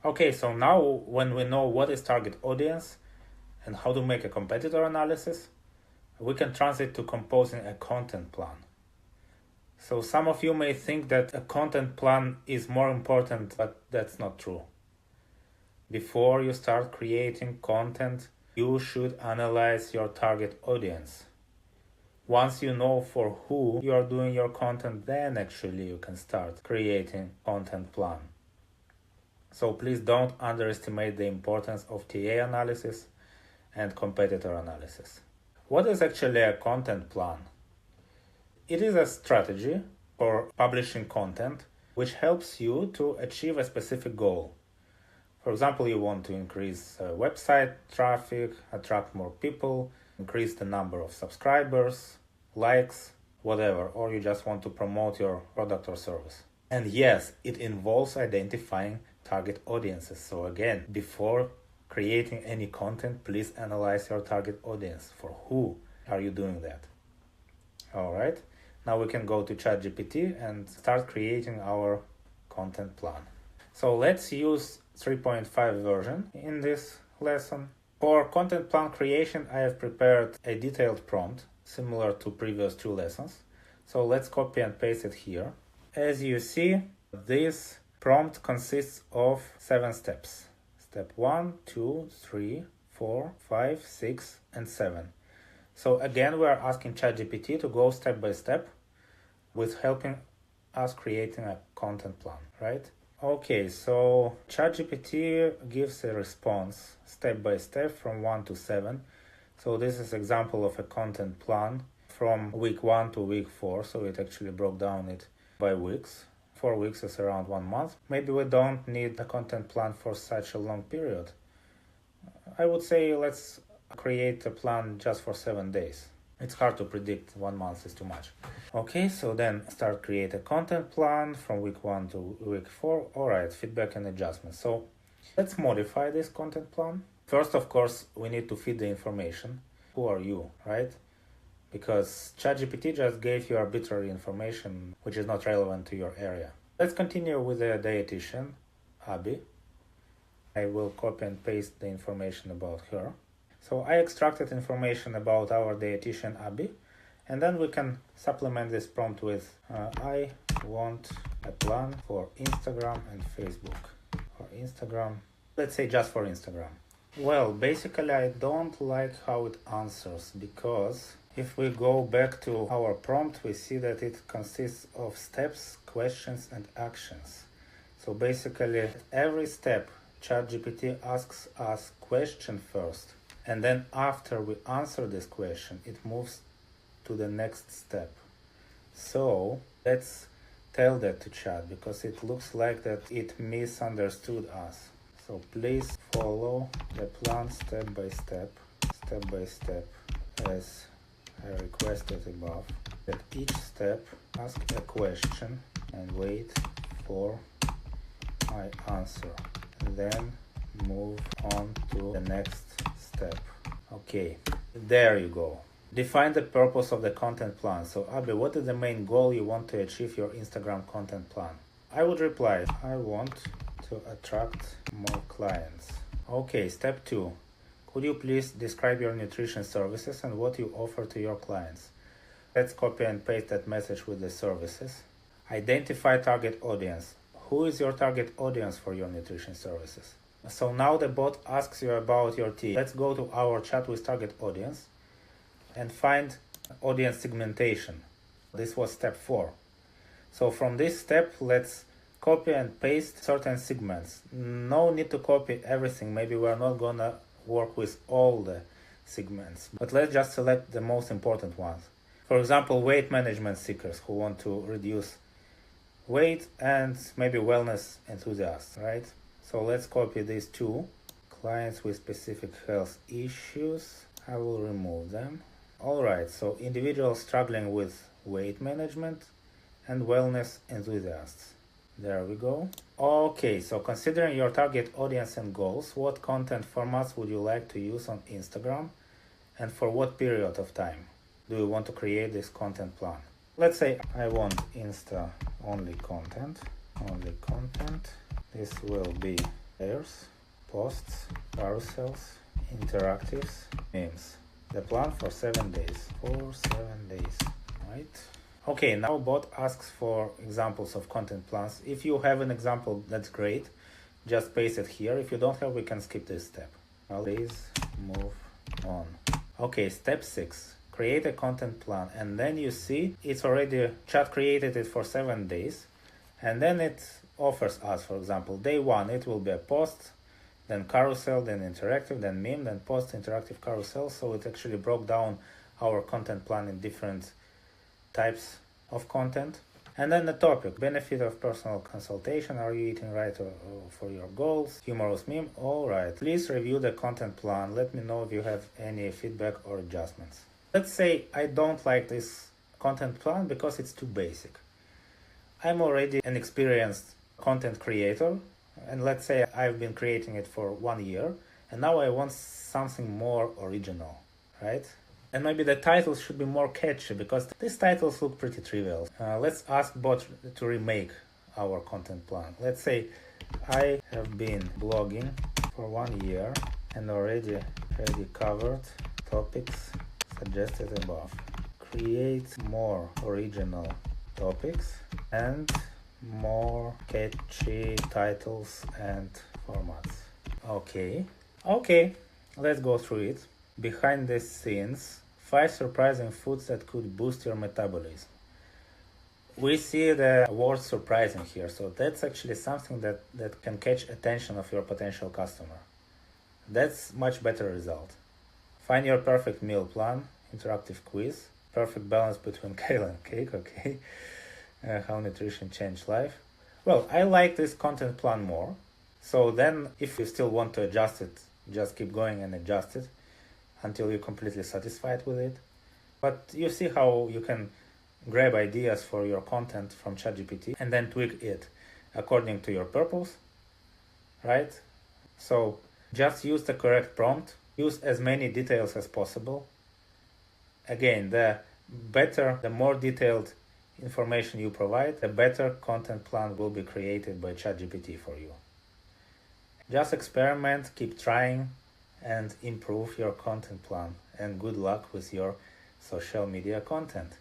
Okay, so now when we know what is target audience and how to make a competitor analysis, we can transit to composing a content plan. So some of you may think that a content plan is more important, but that's not true. Before you start creating content, you should analyze your target audience. Once you know for who you are doing your content, then actually you can start creating content plan. So please don't underestimate the importance of TA analysis and competitor analysis. What is actually a content plan? It is a strategy for publishing content which helps you to achieve a specific goal. For example, you want to increase website traffic, attract more people, increase the number of subscribers, likes, whatever, or you just want to promote your product or service. And yes, it involves identifying target audiences. So again, before creating any content, please analyze your target audience. For who are you doing that? All right. Now we can go to ChatGPT and start creating our content plan. So let's use 3.5 version in this lesson. For content plan creation, I have prepared a detailed prompt similar to previous 2 lessons. So let's copy and paste it here. As you see, this prompt consists of 7 steps. Step 1, 2, 3, 4, 5, 6, and 7. So again, we are asking ChatGPT to go step by step with helping us creating a content plan, right? Okay, so ChatGPT gives a response step by step from 1 to 7. So this is an example of a content plan from week 1 to week 4. So it actually broke down it by weeks. 4 weeks is around 1 month. Maybe we don't need a content plan for such a long period. I would say let's create a plan just for 7 days. It's hard to predict, 1 month is too much. Okay, so then start create a content plan from week 1 to week 4. All right, feedback and adjustments. So let's modify this content plan. First, of course, we need to feed the information. Who are you, right? Because ChatGPT just gave you arbitrary information which is not relevant to your area. Let's continue with the dietitian, Abby. I will copy and paste the information about her. So I extracted information about our dietitian, Abby, and then we can supplement this prompt with I want a plan for Instagram and Facebook. For Instagram, let's say just for Instagram. Well, basically I don't like how it answers, because if we go back to our prompt, we see that it consists of steps, questions, and actions. So basically, every step, ChatGPT asks us question first, and then after we answer this question, it moves to the next step. So let's tell that to Chat, because it looks like that it misunderstood us. So please follow the plan step by step, as I requested above. At each step, ask a question and wait for my answer. Then move on to the next step. Okay, there you go. Define the purpose of the content plan. So Abby, what is the main goal you want to achieve your Instagram content plan? I would reply, I want to attract more clients. Okay, step 2. Could you please describe your nutrition services and what you offer to your clients? Let's copy and paste that message with the services. Identify target audience. Who is your target audience for your nutrition services? So now the bot asks you about your tea. Let's go to our chat with target audience and find audience segmentation. This was step 4. So from this step, let's copy and paste certain segments. No need to copy everything. Maybe we're not gonna work with all the segments, but let's just select the most important ones. For example, weight management seekers who want to reduce weight, and maybe wellness enthusiasts, right? So let's copy these 2. Clients with specific health issues, I will remove them. All right, so individuals struggling with weight management and wellness enthusiasts. There we go. Okay, so considering your target audience and goals, what content formats would you like to use on Instagram, and for what period of time do you want to create this content plan? Let's say I want Insta only content. This will be there. posts, carousels, interactives, memes. The plan for 7 days. For 7 days, right? Okay, now bot asks for examples of content plans. If you have an example, that's great. Just paste it here. If you don't have, we can skip this step. Please move on. Okay, step 6. Create a content plan. And then you see it's already, chat created it for 7 days. And then it offers us, for example, day 1, it will be a post, then carousel, then interactive, then meme, then post, interactive, carousel. So it actually broke down our content plan in different types of content. And then the topic, benefit of personal consultation. Are you eating right for your goals? Humorous meme. All right. Please review the content plan. Let me know if you have any feedback or adjustments. Let's say I don't like this content plan because it's too basic. I'm already an experienced content creator, and let's say I've been creating it for 1 year, and now I want something more original, right? And maybe the titles should be more catchy because these titles look pretty trivial. Let's ask bot to remake our content plan. Let's say I have been blogging for 1 year and already covered topics suggested above. Create more original topics and more catchy titles and formats. Okay, let's go through it. Behind the scenes, 5 surprising foods that could boost your metabolism. We see the word surprising here, so that's actually something that can catch attention of your potential customer. That's much better result. Find your perfect meal plan, interactive quiz, perfect balance between kale and cake, okay. How nutrition changed life. Well, I like this content plan more. So then if you still want to adjust it, just keep going and adjust it until you're completely satisfied with it. But you see how you can grab ideas for your content from ChatGPT and then tweak it according to your purpose, right? So just use the correct prompt, use as many details as possible. Again, the more detailed information you provide, the better content plan will be created by ChatGPT for you. Just experiment, keep trying, and improve your content plan. And good luck with your social media content.